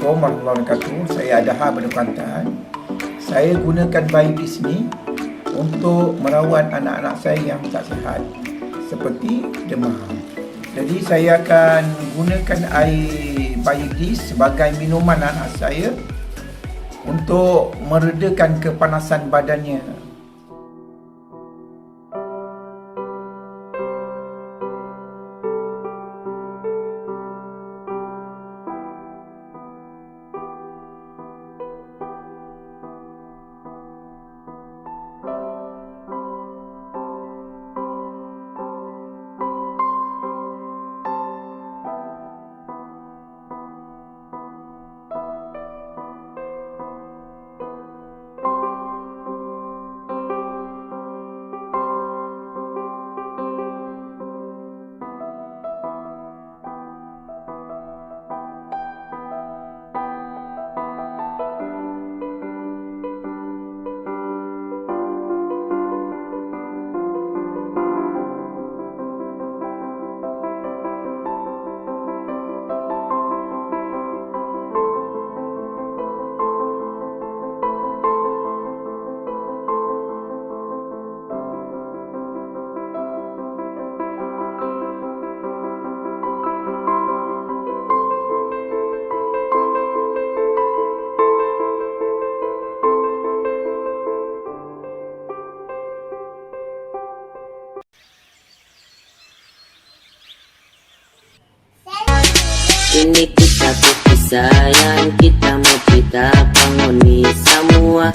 Assalamualaikum warahmatullahi wabarakatuh. Saya Adha Berkuantan. Saya gunakan Biodies ni untuk merawat anak-anak saya yang tak sihat seperti demam. Jadi saya akan gunakan air Biodies sebagai minuman anak saya untuk meredakan kepanasan badannya. Ini kita kisah yang kita mau cerita penghuni semua.